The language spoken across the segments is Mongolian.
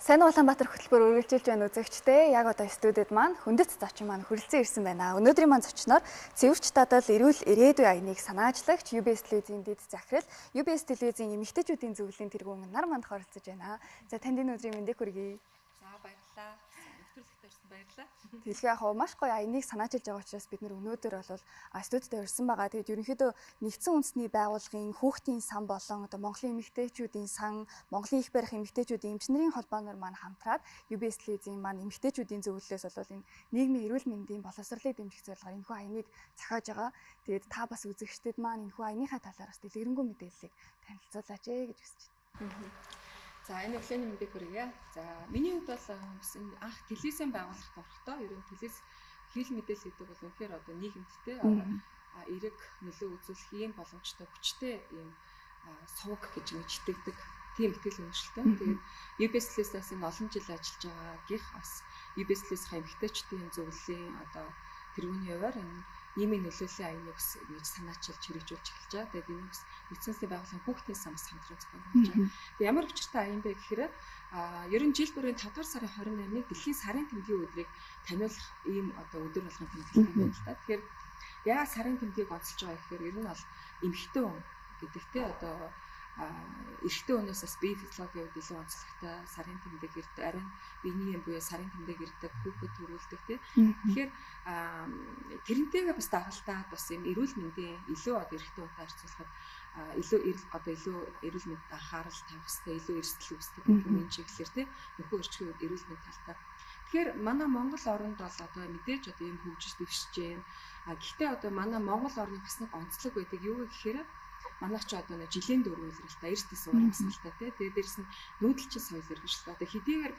Сайн Улаанбаатар хөтөлбөр үргэлжилж байна үзэгчдээ. Яг одоо студид маань хүндэт зочин маань хүрэлцэн ирсэн байна. Өнөөдрийн маань зочноор цэвэрч дадал эрүүл ирээдүйн аяныг санаачлагч UBS телевизийн дэд захирал UBS телевизийн эмэгтэйчүүдийн зөвлөлийн тэргүүн нар манд оролцож байна. За танд энэ өдрийн мэндийг хүргэе. За баярлалаа. Нэвтрүүлэгт ирсэн баярлалаа. Тэгэхээр яг маш гоё аяныг санаачилж байгаа учраас бид нэр өнөөдөр бол студид ирсэн байгаа. Тэгээд ерөнхийдөө нэгдсэн үндэсний байгууллагын хүүхдийн сан болон одоо Монголын эмэгтэйчүүдийн сан, Монголын их барих эмэгтэйчүүдийн эмчнэрийн холбооноор маань хамтраад UBS телевизийн маань эмэгтэйчүүдийн зөвлөлөөс бол энэ нийгмийн эрүүл мэндийн боловсролыг дэмжих зорилгоор энэхүү аяныг зохиож байгаа. Тэгээд та бас үзэгчдэд маань энэхүү аяныхаа талаар бас дэлгэрэнгүй мэдээллийг танилцуулаач гэж хүсэж байна. За энэ өглөөний мэндийг хүргье. За миний хувьд бол бас энэ анх телевизэн байгуулахад орохдоо ер нь телевиз хил мэдээлэл гэдэг бол үнэхээр одоо нийгэмдтэй эрэг нөлөө үзүүлэх ийм боломжтой хүчтэй ийм сувг гэж нэрлэгддэг тийм итгэл үнэмшилтэй. Тэгээд UBS телевизээс энэ олон жил ажиллаж байгаа гих бас UBS телевизийн эмэгтэйчүүдийн зөвлөлийн одоо тэргүүний хувьар энэ нийгмийн нөлөөллийн аяныг бас ингэж санаачилж хэрэгжүүлж эхэлж байгаа. Тэгээд энэ бас нэгдсэн байгууллагын хүүхдийн сан бас хамтран зохион байгуулж байгаа. Тэгээд ямар учиртай аян бэ гэхээр ер нь жил бүрийн 5 дугаар сарын 28-ыг дэлхийн сарын тэмдгийн өдрийг таниулах ийм одоо өдөр болгон тэмдэглэдэг юм байна л да. Тэгэхээр яагаад сарын тэмдгийг онцолж байгаа гэхээр ер нь бол эмэгтэй хүн гэдэгтэй одоо эрэгтэй хүнээс бас бие физиологийн хувьд илүү онцлогтой сарын тэмдэг ирдэг арин биений буюу сарын тэмдэг ирдэг хүүхэд төрүүлдэг тийм. Тэгэхээр тэрнтэйгээ бас дагалдаад бас юм эрүүл мэндийн илүү одоо эрэгтэй хүнтэй харьцуулахад илүү эрүүл мэндэд анхаарал тавих хэрэгтэй илүү эрсдэл үүсдэг юм чиглэлээр тийм нөхөө өрчгийн эрүүл мэнд талтай. Тэгэхээр манай Монгол оронд бол одоо мэдээж одоо юм хөгжиж дэвшиж байна. Гэхдээ одоо манай Монгол орны бас нэг онцлог байдаг юу гэхээр манайх ч одоо нэг жилийн дөрөв үйлрэлтэй эрсдэл суур юмсалтай тий. Тэгээд дээрс нь нүүдэлчин соёл иргэншилтэй. Одоо хэдийгээр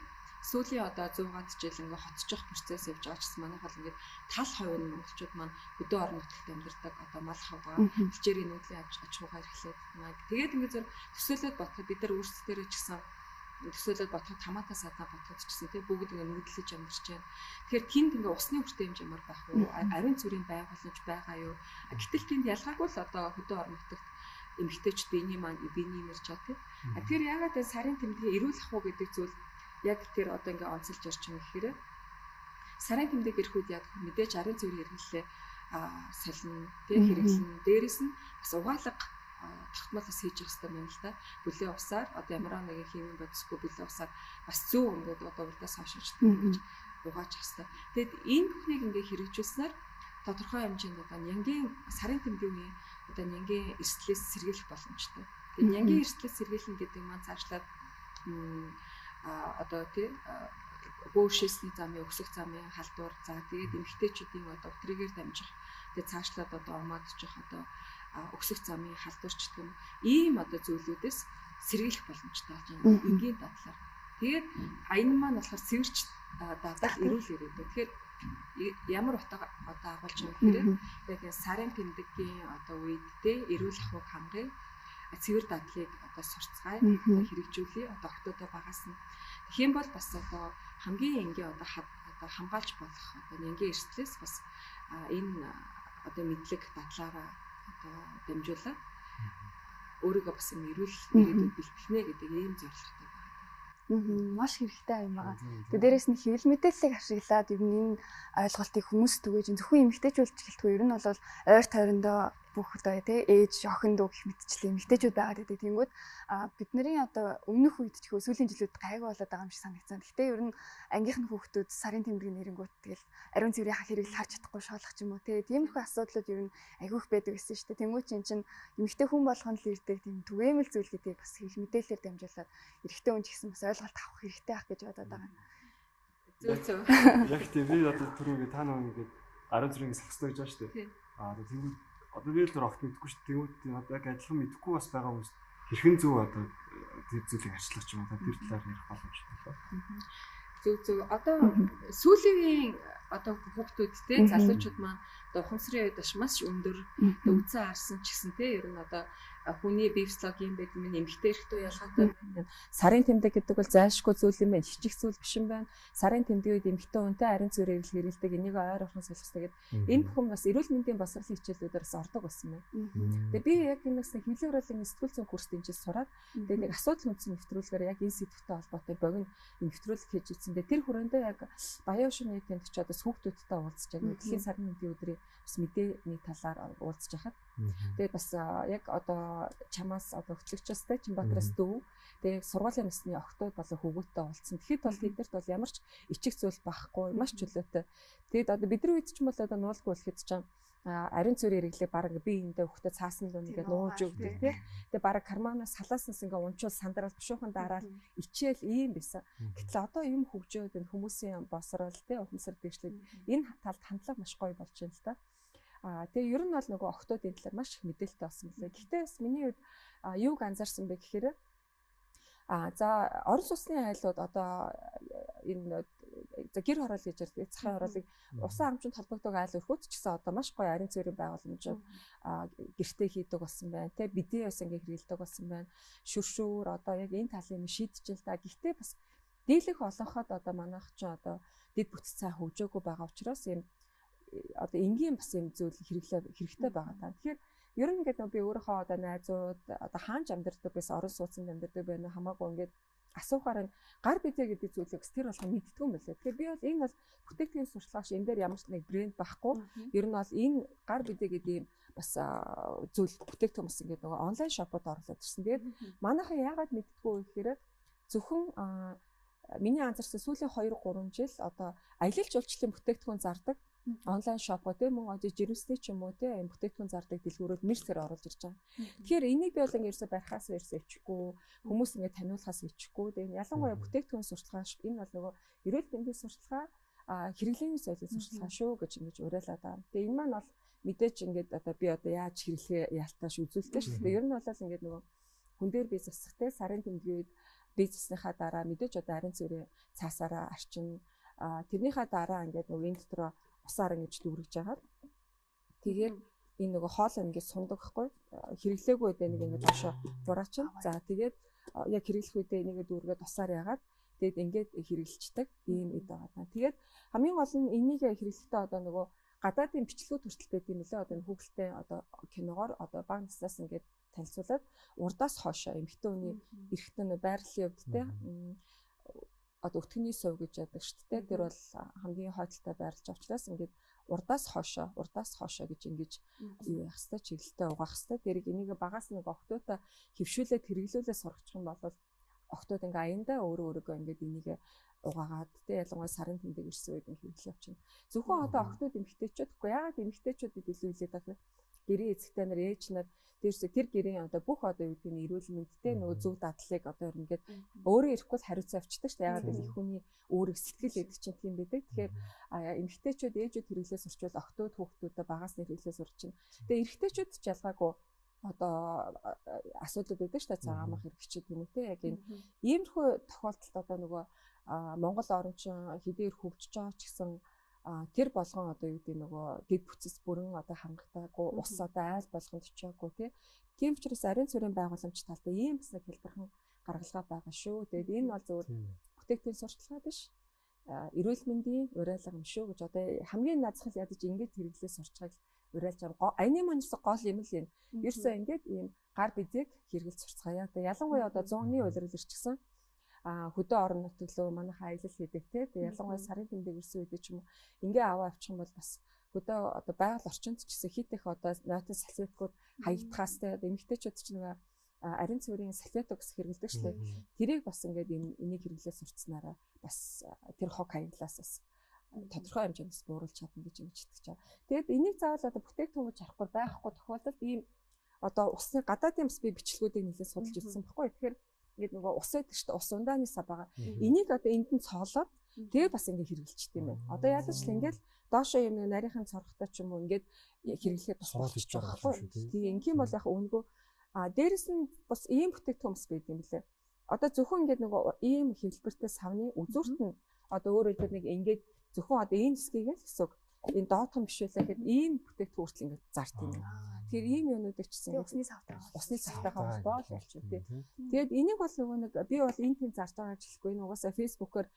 сүүлийн одоо 100-аад жил ингээ хотцох процесс явж байгаа ч гэсэн манайх бол ингээ тал хувь нь монголчууд маань хөдөө орон нутагт амьдардаг одоо мал хавгаа хичээрийн нүүдлийн аж ахуйгаа эрхлээд байна. Тэгээд ингээ зөв төсөөлөд бодоход бид нар өөрсдөө ч гэсэн төсөөлөд бодоход хамаатаа саднаа бодоход ч гэсэн тий бүгд ингээ нүүдлэж амьдарч байна. Тэгэхээр тэнд ингээ усны хүртээ хэмжээ ямар байх вэ? Ариун цүрийн байгуулж байгаа юу? Гэтэл тэнд ялгаагүй л одоо хөдөө орон нутагт эмэгтэйчүүд биений мэрж чад тий. Тэгэхээр яагаад энэ сарын тэмдгийг эрүүл ах уу гэдэг зүйл яг тэр одоо ингээ онцолж ирж байгаа гэхээр сарын тэмдэг ирэх үед яг мэдээж ариун цэврийн хэрэглээ солино тий хэрэглэн дээрэс нь бас угаалга тогтмолоос хийж явах хэрэгтэй байна л да. Бүлээн усаар одоо ямар нэгэн химийн бодисгүй бүлээн усаар бас зөв ингээд одоо урдаас хойшиж гэж угааж явах хэрэгтэй. Тэгэд энэ бүхнийг ингээ хэрэгжүүлснээр тодорхой хэмжээнд одоо нянгийн сарын тэмдгийн үеийн одоо нянгийн эрсдлээс сэргийлэх боломжтой. Тэгээд нянгийн эрсдлээс сэргийлнэ гэдэг маань цаашлаад одоо тий бөөшөөсний замын өксөх замын халдвар за тэгээд эмэгтэйчүүдийн одоо өтрийгээр дамжих тэгээд цаашлаад одоо умаадчих одоо өксөх замын халдварч гэх юм ийм одоо зүйлүүдээс сэргийлэх боломжтой байна. Энгийн дадлаар. Тэгээд аян маань болохоор цэвэрч дадал эрүүл ирээдүй. Тэгэхээр ямар утга одоо агуулж байгаа гэхээр яг сарын тэмдгийн одоо үед те эрүүл ахуйг хангая цэвэр дадлыг одоо сурцгаая хэрэгжүүлээ одоо октодоо багаас нь тэгэх юм бол бас одоо хамгийн энгийн одоо хамгаалж болох одоо нянгийн эрсдлээс бас энэ одоо мэдлэг дадлаараа одоо дамжуулаад өөрийгөө бас эрүүл ирээдүйд бэлтгэнэ гэдэг ийм зорилготой. Маш хэрэгтэй юм байгаа. Тэгээд дээрээс нь хэвлэл мэдээллийг ашиглаад ер нь энэ ойлголтыг хүмүүст түгээж зөвхөн эмэгтэйчүүд гэлтгүй ер нь бол ойр тойрондоо бүх одоо тий ээж охин дүү гэх мэтчлэн эмэгтэйчүүд байгаад байдаг. Тэнгүүд бидний одоо өмнөх үед ч хөө сүүлийн жилүүд гайгүй болоод байгаа юм шиг санагдсан. Гэхдээ ер нь ангийнхан хүүхдүүд сарын тэмдгийн нэрэнгүүт тэгэл ариун цэврийн хэрэглэл харж чадахгүй шоолох ч юм уу тий тиймэрхүү асуудлууд ер нь айгүйх байдаг гэсэн шүү дээ. Тэнгүүд чинь эмэгтэй хүн болгоно л ирдэг тийм түгээмэл зүйл гэдгийг бас хэвлэл мэдээлэлээр дамжуулаад эрэгтэй хүн ч гэсэн бас ойлголт авах хэрэгтэй ах гэж бодоод байгаа. Зөв. Яг тийм би одоо түрүүгээ та нэг ингээд ариун цэврийн сахсдаг гэж байна шүү дээ. Тэнгүүд одоо би л огт мэдэхгүй шүү дээ. Тэнгүүд одоо яг адилхан мэдэхгүй бас байгаа хүмүүс хэрхэн зөв одоо тэр зүйлийг арчлах ч юм уу тэр талаар ярих боломжтой байна. Зөв. Одоо сүүлийн одоо хүүхдүүд те залуучууд маань одоо ухамсарын үед маш өндөр үдсэн харсан ч гэсэн те ер нь одоо хүний бие физиологи юм байдаг минь эмэгтэй эрэгтэй ялгаатай байна. Сарын тэмдэг гэдэг бол зайлшгүй зүйл юм байна. Хичих зүйл биш юм байна. Сарын тэмдгийн үед эмэгтэй хүнтэй арийн цэвэр хэрэглэдэг энийг ойр орхон солихсдаг гэдэг. Энэ бүхэн бас эрүүл мэндийн босролын хичээлүүдээр бас ордог байсан байна. Тэгээ би яг юмээс хэвлэл уралын сэтгүүл зүйн курст дэмжиж сураад тэгээ нэг асуудал хүндсэн нэвтрүүлгээр яг энэ сэдвтэй холбоотой богино нэвтрүүлэг хийж ирсэн. Тэр хүрээндээ яг Баян шөнийн тэнд ч одоо хүүхдүүдтэй уулзж яг дэлхийн сарын тэмдгийн өдрийн бас мэдээний талаар уулзж хахад тэгээд бас яг одоо чамаас одоо хөтлөгчөөстэй Чинбатараас дүү тэгээд сургуулийн насны охтууд болон хүүгүүдтэй уулзсан. Тэгэхэд бол тэднэрт бол ямар ч ичих зүйл байхгүй маш чөлөөтэй. Тэгээд одоо бидний үед ч юм бол одоо нуулгүй болоход ч ариун цэврийн хэрэглээ баг би эндээ хөхтө цаасан л үнэгээ нууж өгдөг тий. Тэгээ баг карманаас салааснаас ингээ унчуул сандрал бушуухан дараад ичээл ийм байсан. Гэтэл одоо юм хөгжөөд энэ хүмүүсийн босрол тий ухамсар дэвшлэг энэ талд хандлага маш гоё болж байна л да. Тэгээ ер нь бол нөгөө охтуудын талаар маш их мэдээлэлтэй болсон билээ. Гэхдээ бас миний хувьд юуг анзаарсан бэ гэхээр за орон сууцны айлууд одоо энэ гэр хороол гэж ярьдаг цахим хороолыг усан амжинд холбогддог айл өрхөд ч гэсэн одоо маш гоё ариун цэврийн байгууламжууд гэртээ хийдэг болсон байна. Тэ бидний бас ингээ хэрэгэлдэг болсон байна. Шүршүүр одоо яг энэ талын юм шийдчихэл та. Гэхдээ бас дийлэх олонход одоо манайх ч одоо дэд бүтц цай хөгжөөгүй байгаа учраас юм одоо энгийн бас юм зүйл хэрэгтэй байгаа та. Тэгэхээр ер нь ингээд би өөрийнхөө одоо найзууд одоо хаанч амьдардаг байсан орон сууцнд амьдардаг байна хамаагүй ингээд асуухаар нь гар бидэ гэдэг зүйлийг тэр болгоо мэддэг юм байна. Тэгэхээр би бол энэ бол бүтээгдэхүүн сурталчилгаач энэ дээр ямар ч нэг брэнд байхгүй. Ер нь бол энэ гар бидэ гэдэг юм бас зүйл бүтээгдэхүүн бас ингээд нөгөө онлайн шопод орлоод ирсэн. Тэгээд манайхан яагаад мэддэггүй гэхээр зөвхөн миний анзаарсан сүүлийн 2-3 жил одоо аялал жуулчлалын бүтээгдэхүүн зардаг онлайн шопоо тийм мөн одоо жирэмсний ч юм уу тийм бүтээгдэхүүн зардаг дэлгүүрүүд мэрсээр оруулж ирж байгаа. Тэгэхээр энийг би бол ингээрсээ барихаас ирсэн ичгүй хүмүүс ингэ таниулахаас ичгүй тийм ялангуяа бүтээгдэхүүн сурталчилгаа энэ бол нөгөө эрүүл мэндийн сурталчилгаа хэрэглээний соёлын сурталчилгаа шүү гэж ингэж уриалаад байгаа. Тэгээ энэ маань бол мэдээж ингээд одоо би одоо яаж хэрэглэхээ яалтааш үзүүлдэг шүү дээ. Ер нь бол ингээд нөгөө хүн дээр би засахтай сарын тэмдгийн үед бизнесийнхаа дараа мэдээж одоо ариун цэврийн цаасаараа арчин тэрнийхээ дараа ингээд нөгөө энэ дотроо усаар ингэж дүүргэж байгаа. Тэгээд энэ нөгөө хоол ингэж сундаг байхгүй хэрэглээгүй үедээ нэг ингэж ошоо бураачин. За тэгээд яг хэрэглэх үедээ энийг дүүргээд усаар яагаад тэгээд ингээд хэрэгжилчдэг ийм эд байгаа. Тэгээд хамгийн гол нь энийг хэрэглэхдээ одоо нөгөө гадаадын бичлэгүүд хүртэл байт юм лээ. Одоо хүүхэлтэй одоо киногоор одоо баг наснаас ингээд танилцуулаад урдаас хоошоо эмэгтэй хүний эрэхтэн байрлалын хувьд те одоо өтгөний сувь гэж яддаг шүү дээ. Тэр бол хамгийн хойдолтой байрлаж авчлаас ингээд урдаас хоошоо гэж ингэж юу яах хэвээр чиглэлтэй угаах хэвээр. Тэрийг энийг багаас нэг октотой хөвшүүлээд хэрэглүүлээ сургачих юм бол октод ингээ аяндаа өөрөөгөө ингээд энийг угаагаад тэ ялангуяа сарын тэмдэг ирсэн үед хэрэглээ авчихна. Зөвхөн одоо октод эмэгтэйчүүд гэхгүй яагаад эмэгтэйчүүдэд илүү хэлээд байгаа вэ? Гэрийн эцэгтэй нар ээж нар тэр гэрийн одоо бүх одоо юу гэдэг нь эрүүл мэндтэй нөгөө зөв дадлыг одоо ингээд өөрөө ирэхгүй хариуцаа авчдаг шүү дээ. Ягаад гэвэл их хүний өөрийг сэтгэл өгдөг чинь тийм байдаг. Тэгэхээр эмэгтэйчүүд ээжүүд хэрэглээс сурчвал октод хүүхдүүдэд багаас нь хэрэглээс сурчин. Тэгээ эрэгтэйчүүд ч ялгаагүй одоо асуудал байдаг шүү дээ. Цагаан мах хэрэгчид юм уу те яг энэ иймэрхүү тохиолдолд одоо нөгөө Монгол орончин хэдээр хөгжиж байгаа ч гэсэн тэр болгон одоо юу гэдэг нөгөө дэд бүтцэс бүрэн одоо хангалтаагүй ус одоо айл болгонд очиагүй тийм учраас ариун цэврийн байгууламж талдаа ийм бас нэг хэлбэрхэн гаргалгаа байгаа шүү. Тэгээд энэ бол зөвхөн бүтээгдэхүүн сурталчилгаа биш. Эрүүл мэндийн уриалга юм шүү гэж одоо хамгийн наазах л ядаж ингэж хэрэглээ сурчгааг уриалж байгаа. Аяны маньс гол юм л юм. Ерөөсөө ингэж ийм гар бизэг хэрэглэж сурцгаая. Тэгээд ялангуяа одоо 100-ны улирал ирчихсэн. Хөдөө орон нутглөө манайх аялал хийдэг те. Тэгээ ялангуяа сарын тэмдэг ирсэн үед ч юм уу ингээ аваа авчих юм бол бас хөдөө одоо байгаль орчинд ч гэсэн хит их одоо нойтон салфеткууд хаягдахаас те эмэгтэйчүүд ч нэг ариун цэврийн салфеток гэсэн хэрэглэдэг шүү дээ. Тэрийг бас ингээд энийг хэрэглээ сурцсанараа бас тэр хог хаяглаас бас тодорхой хэмжээнд бууруулж чадна гэж ингэж итгэж байгаа. Тэгээд энийг заавал одоо бүтээгдэхүүн гэж харахгүй байхгүй тохиолдолд ийм одоо усны гадаадын бас би бичлэгүүдийг нэлээд судалж үзсэн баггүй. Тэгэхээр ингээд нөгөө ус байдаг шүү дээ. Ус ундааны сав байгаа. Энийг одоо энд нь цоолоод тэгээ бас ингээд хэрэгжилчт юм байна. Одоо яаж ч ингээд доошоо юм нэг нарийнхан цорхтой ч юм уу ингээд хэрэглэхэд бас болчих байгаа байхгүй. Тэгээ ингийн бол яг өнгөө дээрэс нь бас ийм бүтээгдэхүүн бас байд юм лээ. Одоо зөвхөн ингээд нөгөө ийм хэлбэртэй савны үзүүрт нь одоо өөрөөр хэлбэл нэг ингээд зөвхөн одоо энэ хэсгийг л хэсэг энэ доотхон биш байлаа гэхэд ийм бүтээгдэхүүн хүртэл ингээд зарт юм. Тэгэхээр ийм юмнуудыг ч гэсэн усны цавтайгаа холбоол болчихно тий. Тэгээд энийг бол нөгөө нэг би бол энэ тийм зарж байгаа гэж хэлэхгүй. Энэ угаасаа фэйсбүүкээр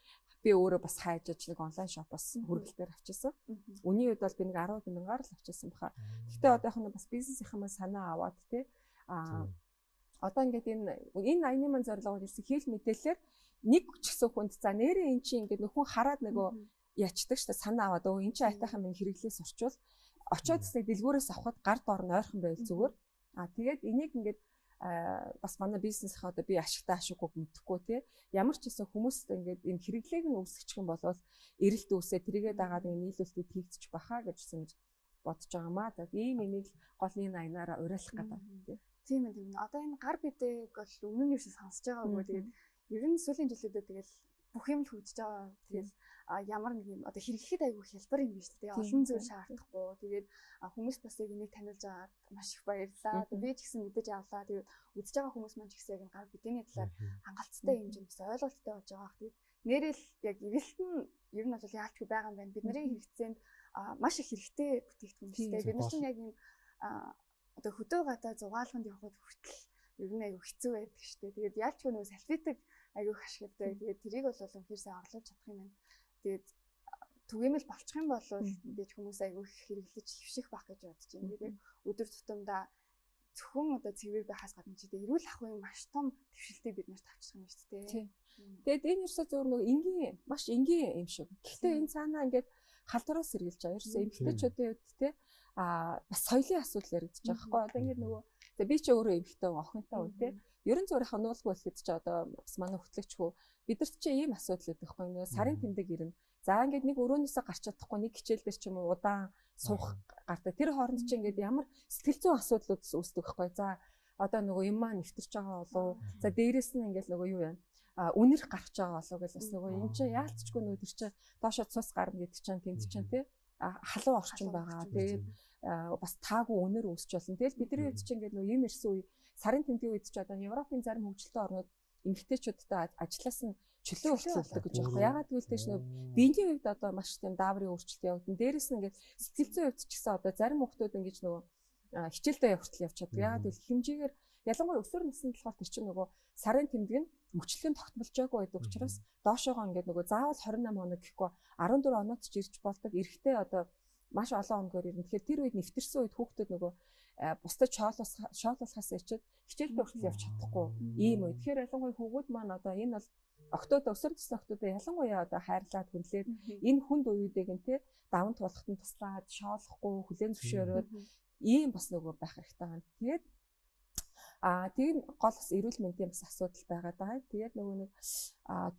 би өөрөө бас хайж нэг онлайн шопоос хүргэлтээр авчихсан. Үний үед бол би нэг 10 мянгаар л авчихсан баха. Гэхдээ одоо яг нь бас бизнесийнхаа санаа аваад тий. Одоо ингээд энэ 80 мянган зорилгоор ирсэн хэл мэдээлэлээр нэг ч гэсэн хүнд за нэрээ эн чинь ингээд нөхөн хараад нөгөө ячдаг штэ санаа аваад өө эн чинь айтайхан минь хэрэглээс орчвол очиод гэсэн дэлгүүрээс авахд гар доор нь ойрхон байл зүгээр. Тэгээд энийг ингээд бас манай бизнесийнхаа одоо би ашигтай ашиггүйг мэдэхгүй тий. Ямар ч гэсэн хүмүүст ингээд энэ хэрэглээг нь үүсгэх юм бол эрэлт үүсээ тэрийгээ дагаад нийлүүлэлтэд хийгдчих баха гэжсэн гэж бодож байгаамаа. За ийм имийг гол энэ аянаараа уриалах гэдэг тий. Тийм ээ. Одоо энэ гар бидэг бол өмнө нь юусэн сонсож байгаа үгүй. Тэгээд ер нь сүүлийн жилүүдэд тэгэл бүх юм л хөгжиж байгаа. Тэгэл ямар нэг юм одоо хэрэглэхэд айгүй хялбар юм биш үү? Олон зүйл шаардахгүй. Тэгээд хүмүүс бас яг энийг таниулж аваад маш их баярлалаа. Би ч гэсэн мэдэж авлаа. Тэгээд үзэж байгаа хүмүүс маань ч гэсэн яг гар бидэний талаар хангалттай хэмжээнд бас ойлголттой болж байгаа. Тэгээд нэрэл яг эрэлт нь ер нь бол яалчгүй байгаа юм байна. Бидний хэрэгцээнд маш их хэрэгтэй бүтээгдэхүүн шүү дээ. Бид нар чинь яг юм одоо хөдөө гадаа зугаалганд явхад хүртэл ер нь айгүй хэцүү байдаг шүү дээ. Тэгээд яалчгүй нөгөө салфетик айгүй ашигладаг. Тэгээд тэрийг бол үнэхээр сайн орлуулж чадах юм байна. Тэгээд түгээмэл болчих юм бол мэдээж хүмүүс айгүй хэрэглэж хөвших байх гэж бодож байна. Тэгээд өдөр тутамдаа зөвхөн одоо цэвэр байхаас гадна ч гэдэг эрүүл ахуйн маш том твшилтийг бид нарт авчих юм шүү дээ. Тэгээд энэ ерөөсөө зөвөр нөгөө энгийн маш энгийн юм шиг. Гэхдээ энэ цаанаа ингээд халдвараас сэргийлж байгаа. Ерөөсөө эмэгтэйчүүдийн үед те бас соёлын асуудал яригдчих байгаа байхгүй. Одоо ингээд нөгөө би ч өөрөө эмэгтэй охинтой уу те. Ерөн зургийн хануулгүй болоход ч одоо бас манай хөтлөгч хөө бидэрт чи ийм асуудал өгөх байхгүй. Нөгөө сарын тэмдэг ирнэ. За ингээд нэг өрөөнөөсөө гарч чадахгүй нэг хичээл дээр ч юм уу удаан суух гартай. Тэр хооронд чи ингээд ямар сэтгэл зүйн асуудлууд үүсдэг байхгүй. За одоо нөгөө юм маань нэвтэрч байгаа болов. За дээрэс нь ингээд нөгөө юу юм үнэр гарч байгаа болов гэж бас нөгөө юм чи яалтчгүй нөгөө тэр чи доошо цус гарна гэдэг чинь тэнд чинь тий халуун орчин байгаа. Тэгээд бас таагүй үнэр үүсч болно. Тэгэл бидний үед чинь ингээд нөгөө юм ирсэн үе сарын тэмдгийн үед ч одоо Европын зарим хөгжилтэй орнууд эмэгтэйчүүдтэй ажлаас нь чөлөө өгцөлдөг гэж байгаа. Ягаад гэвэл тийш нөгөө биений үед одоо маш тийм дааврын өөрчлөлт явагдана. Дээрээс нь ингээд сэтгэл зүйн хувьд ч гэсэн одоо зарим хүмүүс ингэж нөгөө хичээлдээ хүртэл явж чаддаг. Ягаад гэвэл хэмжээгээр ялангуяа өсвөр насны болохоор тэр чинь нөгөө сарын тэмдэг нь мөчлөгийн тогтмолж байгаагүй байдаг учраас доошоогоо ингээд нөгөө заавал 28 хоног гэхгүй 14 оноод ч ирж болдог. Эрэхтэй одоо маш олон хоногор ирнэ. Тэгэхээр тэр үед нэвтэрсэн үед хүүхдүүд нөгөө бусдад шоолуулахаас ичээд хичээлдээ хүртэл явж чадахгүй ийм үе. Тэгэхээр ялангуяа хүүгүүд маань одоо энэ бол октоодо өсвөр насны октоодо ялангуяа одоо хайрлаад хүнлээд энэ хүнд үеүүдийг нь те даван туулахад нь туслаад шоолохгүй хүлэн зөвшөөрөөд ийм бас нөгөө байх хэрэгтэй байна. Тэгээд тийм гол бас эрүүл мэндийн бас асуудал байгаа даа. Тэгээд нөгөө нэг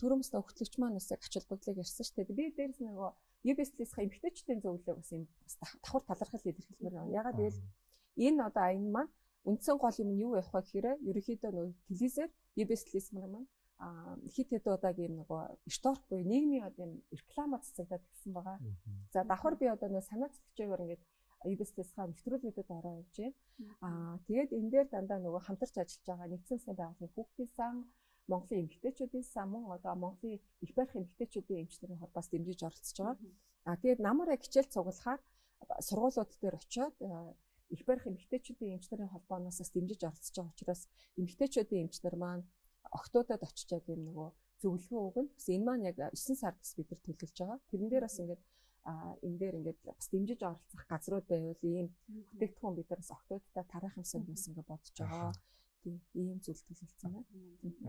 түрүүмс нөгөө хөтлөгч маань бас яг ачаалбагдлыг ярьсан шүү дээ. Би дээрс нөгөө UBS-ийн эмэгтэйчүүдийн зөвлөлөө бас энэ бас давхар талархал илэрхийлмээр байна. Ягаад гэвэл энэ одоо аян маань үндсэн гол юм нь юу байх вэ гэхээр ерөнхийдөө нөгөө телевизээр UBS маань хит хэд удаагийн нөгөө шторк буюу нийгмийн одоо юм реклама цацагдаад ирсэн байгаа. За давхар би одоо нөгөө санаа зовчойгоор ингээд UBS-ийнхаа нэвтрүүлгүүдэд ороо явж байна. Тэгээд энэ дээр дандаа нөгөө хамтарч ажиллаж байгаа нэгдсэн улсын байгууллагын хүүхдийн сан, Монголын эмэгтэйчүүдийн сан, мөн одоо Монголын их барих эмэгтэйчүүдийн эмчнэрийн холбоос дэмжиж оролцож байгаа. Тэгээд намаараа хичээл цуглахаар сургуулиуд дээр очиод их барих эмэгтэйчүүдийн эмчнэрийн холбооноос бас дэмжиж оролцож байгаа учраас эмэгтэйчүүдийн эмчнэр маань октоодод очиж яг юм нөгөө зөвлөгөө өгнө. Бас энэ маань яг 9 сард бас бид нар төлөвлөж байгаа. Тэрэн дээр бас ингээд энэ дээр ингээд бас дэмжиж оролцох газрууд байвал ийм бүтээгдэхүүн бид нар бас октооддаа тарах юмсан гэсэн ингээд бодож байгаа. Тийм ийм зүйл төлөвлөсөн байна.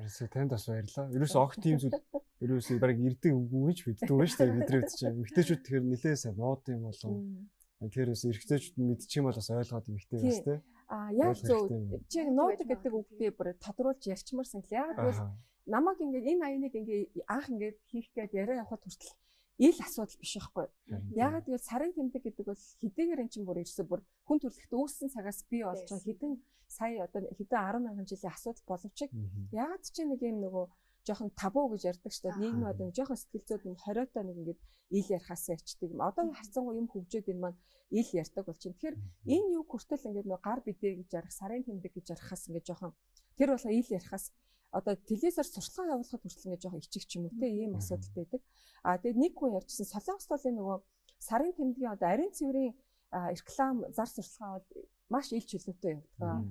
Ерөөсөө танд бас баярлалаа. Ерөөсөө огт тийм зүйл ерөөсөө бараг ирдэг үгүй ч биддэг байна шүү дээ. Бидний үед чинь эмэгтэйчүүд тэгэхээр нэлээд сайн нууд юм болов. Тэгэхээр бас эрэгтэйчүүд мэдчих юм бол бас ойлгоод эмэгтэй бас тий. Яг зөв. Чи нууд гэдэг үг би бүр тодруулж ярьчмаар санагла. Яг гэвэл намайг ингээд энэ аяныг ингээд анх ингээд хийх гээд яриа явахад хүртэл ил асуудал биш байхгүй. Ягаад гэвэл сарын тэмдэг гэдэг бол хэдийгээр эн чинь бүр ирсэн бүр хүн төрөлхтө үүссэн цагаас бий болж байгаа хэдэн сая одоо хэдэн 10,000 жилийн асуудал боловч ягаад чи нэг юм нөгөө жоохон табу гэж ярьдаг шүү дээ. Нийгмийн одоо жоохон сэтгэл зүйд нэг 20-таа нэг ингээд ил ярихаасаа ичдэг юм. Одоо харцангуй юм хөгжөөд энэ маань ил ярьдаг бол чинь. Тэгэхээр энэ юу хүртэл ингээд нөгөө гар бидээ гэж ярих, сарын тэмдэг гэж ярихаас ингээд жоохон тэр болоо ил ярихаас одоо телевизээр сурталчилгаа явуулахад хүртэл ингээд жоохон ичих ч юм уу те ийм асуудал байдаг. Тэгээд нэг хүн ярьжсэн Солонгост бол нөгөө сарын тэмдгийн одоо ариун цэврийн реклам зар сурталчилгаа бол маш ил чөлөөтэй явдаг.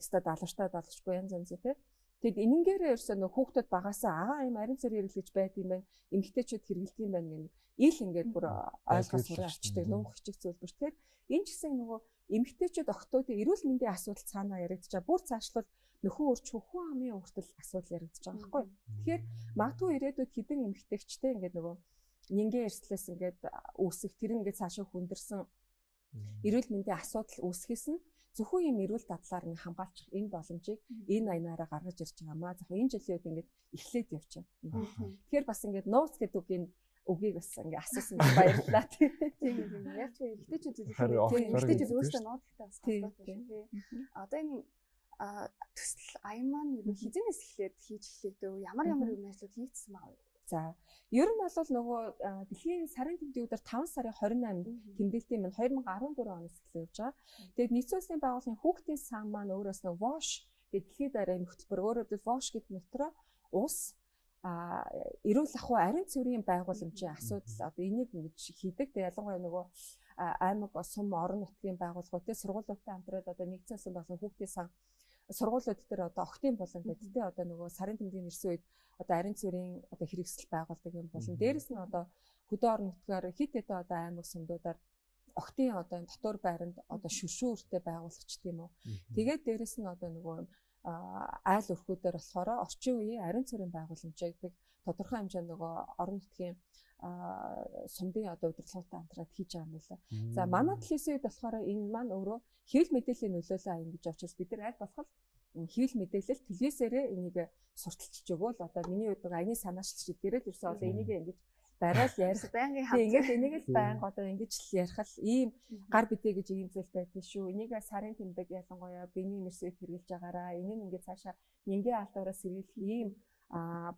Өстөд алууртай болчихгүй янз янз тий. Тэгэд энэнгээр ерөөсөө нөх хүүхдүүд багасаа агаа юм ариун цэвэр хэрэглэж байд юм байна. Эмэгтэйчүүд хэрэглэдэг юм байна гэх ил ингээд бүр ойлгож сураа авчдаг нуух хичиг зөвлөмж. Тэгэхээр энэ ч гэсэн нөгөө эмэгтэйчүүд охтуудын эрүүл мэндийн асуудал цаанаа яригдчихаа бүр цаашлбал нөхөн урч хөхөн амын хүртэл асуудал яригдчих байгаа байхгүй. Тэгэхээр магадгүй ирээдүйд хэдэн эмэгтэйчтэй ингээд нөгөө нингээ эрслээс ингээд үүсэх тэр ингээд цаашаа хүндэрсэн эрүүл мэндийн асуудал үүсгэхээс нь зөвхөн юм эрүүл дадлаар нь хамгаалчих энэ боломжийг энэ аянаараа гаргаж ирж байгаамаа. За энэ жилийн үед ингээд эхлээд явж байна. Тэгэхээр бас ингээд нууц гэдэг үгийг бас ингээд асуусан баярлалаа. Тийм юм. Яг ч эргэжтэй зүйлээ эргэжтэй өөрсдөө нууцтай бас холбоотой шүү тий. Одоо энэ төсөл аян маань ер нь хизэнээс эхлээд хийж эхлэв. Ямар юм ажлууд хийгдсэн баа вэ? За ер нь бол нөгөө дэлхийн сарын тэмдгийн өдөр 5 сарын 28-нд тэмдэглэлтийн минь 2014 оноос эхлэж явж байгаа. Тэгээд нийтийн улсын байгууллагын хүүхдийн сан маань өөрөөс нь WASH гэдэг дэлхийн дараагийн хөтөлбөр өөрөөр WASH гэдэг нөтрөө ус эрүүл ахуй ариун цэврийн байгууламжийн асуудал одоо энийг ингэж хийдэг. Тэгээд ялангуяа нөгөө аймаг сум орон нутгийн байгууллагуудын сургуулиудтай хамтраад одоо нийтийн улсын байгууллагын хүүхдийн сан сургуулиуд дээр одоо охтын болон гэдэг тий одоо нөгөө сарын тэмдгийн нэрсэн үед одоо ариун цэврийн одоо хэрэгсэл байгуулдаг юм болон дээрэс нь одоо хөдөө орон нутгаар хит хэдэн одоо аймаг сумдуудаар охтын одоо энэ дотор байранд одоо шүршүүртэй байгуулагчд юм уу. Тэгээд дээрэс нь одоо нөгөө айл өрхүүдээр болохоор орчин үеийн ариун цэврийн байгууламжийг тодорхой хэмжээнд нөгөө орон нутгийн сумдын одоо удирдлагатай хамтраад хийж байгаа юм байна. За манай төлөөсөө болохоор энэ маань өөрөө хэвлэл мэдээллийн нөлөөлөл аян гэж очиж бид нар аль болох хэвлэл мэдээлэл телевизээрээ энийг сурталчилж өгөөл одоо миний үед нэг аяны санаачлалч идгээрэл ерөөсөө одоо энийг ингэж барайл ярих байнгын хаа. Ингээд энийг л байнга одоо ингэж л ярих л ийм гар битээ гэж ийм зүйл байдаг шүү. Энийг сарын тэмдэг ялангуяа биений нэрсэд хэрэгжилж байгаараа энэ нь ингээд цаашаа нингээ алдаараас сэргийлэх ийм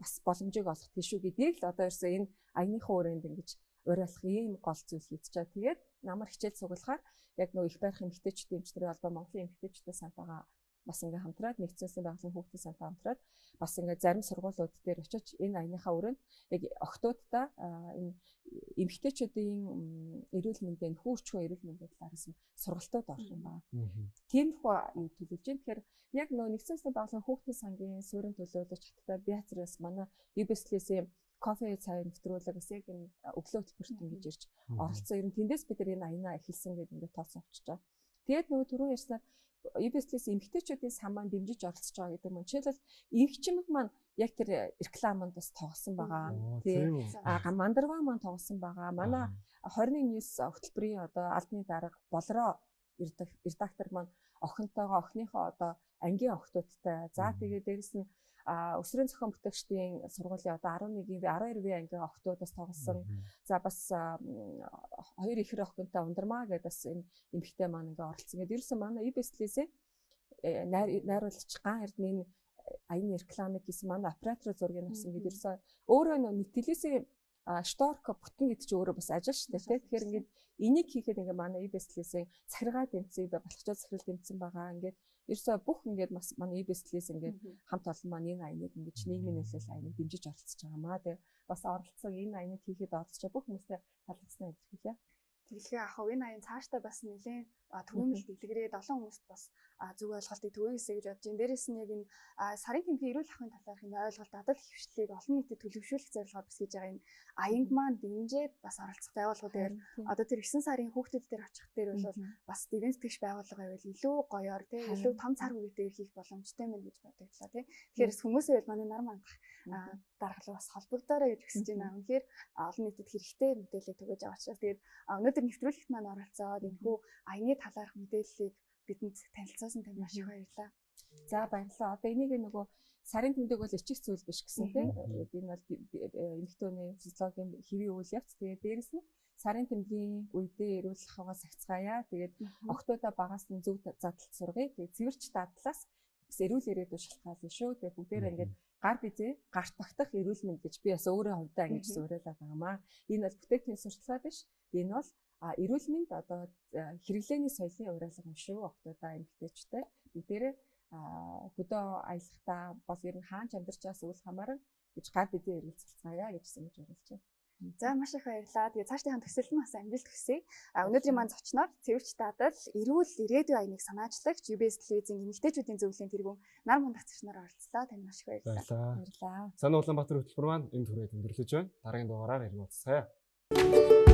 бас боломжийг олгох тийшүү гэдгийг л одоо ерөөсөө энэ аяныхаа өрөөнд ингэж уриалах ийм гол зүйл хийж байгаа. Тэгээд намар хичээл цуглахаар яг нөгөө их байрах эмэгтэйчүүдийн эмчнэрийн холбоо Монголын эмэгтэйчүүдийн сантайгаа бас ингээ хамтраад нэгдсэн улсын байгууллагын хүүхдийн сантай хамтраад бас ингээ зарим сургуулиуд дээр очиж энэ аяныхаа өрөөнд яг охтуудаа энэ эмэгтэйчүүдийн эрүүл мэндийн хүүрчхүүн эрүүл мэндийн талаараас нь сургалтууд орох юм байна. Тиймэрхүү юу төлөвлөж байна. Тэгэхээр яг нөгөө нэгдсэн улсын байгууллагын хүүхдийн сангийн суурин төлөөлөгч хаттай Бяцраас манай UBS-ийн кофе цай нэвтрүүлэг бас яг энэ өглөө хөтөлбөрт ингэж ирж оролцсон. Ер нь тэндээс бид энэ аянаа эхэлсэн гэдэг ингээ тооцоо авчиж байгаа. Тэгээд нөгөө түрүү ярьснаар UBS-с эмэгтэйчүүдийн сан маань дэмжиж оролцож байгаа гэдэг нь жишээлбэл инхчимэг маань яг тэр рекламанд бас тоглосон байгаа. Тийм. Мандаргаа маань тоглосон байгаа. Манай 21 ньюс хөтөлбөрийн одоо албаны дарга болроо редактор маань охинтойгоо охиныхоо одоо ангийн охтуудтай. За тэгээд дээрэс нь өсвөрийн зохион бүтээгчдийн сургуулийн одоо 11-ийн 12-ийн ангийн охтуудаас тоглосон. За бас хоёр ихэр охинтой ундармаа гэдэг бас энэ эмэгтэй маань ингээ оролцсон. Гэт ерөөсөн манай UBS-лээсээ найруулагч Ган Эрдмийн аяны рекламыг хийсэн манай оператор зургийг авсан гэдэг ерөөсөө өөрөө нэг телевизийн шторк бүтэн гэдэг чинь өөрөө бас ажил шүү дээ. Тэгэхээр ингээд энийг хийхэд ингээ манай UBS-лээсээ цахиргаа дэмцээ балхачаа захирал дэмцсэн байгаа. Ингээд ерөөсөө бүх ингээд бас манай UBS-лээс ингээд хамт олон маань энэ аяныг ингэж нийгмийн нөлөөлөл аяныг дэмжиж оролцож байгаамаа. Тэгээ бас оролцсон энэ аяныг хийхэд оролцож бүх хүмүүстээ талархсан илэрхийлье. Тэгэлгээ ахав энэ аян цаашдаа бас нэлээд төвөмөл дэлгэрээд олон хүмүүст бас зөв ойлголтыг түгээсэй гэж бодож байна. Дээрээс нь яг энэ сарын тэмдгийн эрүүл ахуйн талаарх энэ ойлголт дадал хвшлийг олон нийтэд төлөвшүүлэх зорилгоор бас хийж байгаа энэ аянг маань дэмжиж бас оролцох байгууллагуудаар одоо тэр 9 сарын хүүхдүүд дээр очих дээр бол бас ивент тэгш байгууллага байвал илүү гоёор тий илүү том цар хүрээтэйгээр хийх боломжтой мэн гэж бодогдлоо тий. Тэгэхээр хүмүүсээ бол манай нар мандах даргалал бас холбогдоорой гэж хүсэж байна. Үнэхээр олон нийтэд хэрэгтэй мэдээлэл түгээж авах учраас тэгээд өнөөдөр нэвтрүүлэгт маань оролцоод энэхүү аяны талаарх мэдээллийг бидэнд танилцуулсан тань маш их баярлалаа. За баярлалаа. Одоо энийг нөгөө сарын тэмдэг бол ичих зүйл биш гэсэн тийм. Энэ бол эмэгтэйний физиологийн хэвийн үйл явц. Тэгээд дээрэс нь сарын тэмдгийн үедээ эрүүл ахуйгаа сахицгаая. Тэгээд охтуудаа багаас нь зөв задлалт сургая. Тэгээд цэвэрч дадлаас бас эрүүл ирээдүй шалтгаална шүү. Тэгээд бүгдээрээ ингээд гар бизээ гарт багтах эрүүл мэнд гэж би бас өөрөө хувьдаа ингэж зөвөөрөлөө байгаамаа. Энэ бол бүтээгдэхүүн сурталчилгаа биш. Энэ бол эрүүл мэнд одоо хэрэглээний соёлын уриалга юм шүү. Охтуудаа эмэгтэйчтэй бүгдээрээ хөдөө аялахдаа бол ер нь хаанч амьдарч байгаас үл хамааран гэж гар бизээ эргэл цалцгаая гэжсэн гэж уриалж байна. За маш их баярлалаа. Тэгээ цаашдынхаа төсөл нь бас амжилт хүсье. Өнөөдрийн маань зочноор цэвэрч дадал эрүүл ирээдүйн аяныг санаачлагч UBS телевизийн эмэгтэйчүүдийн зөвлөлийн тэргүүн нар мундах зочноор оролцлоо. Танд маш их баярлалаа. Баярлалаа. Санаа Улаанбаатар хөтөлбөр маань энэ түрээ тэмдэглэж байна. Дараагийн дугаараар ирнэ уулзъя.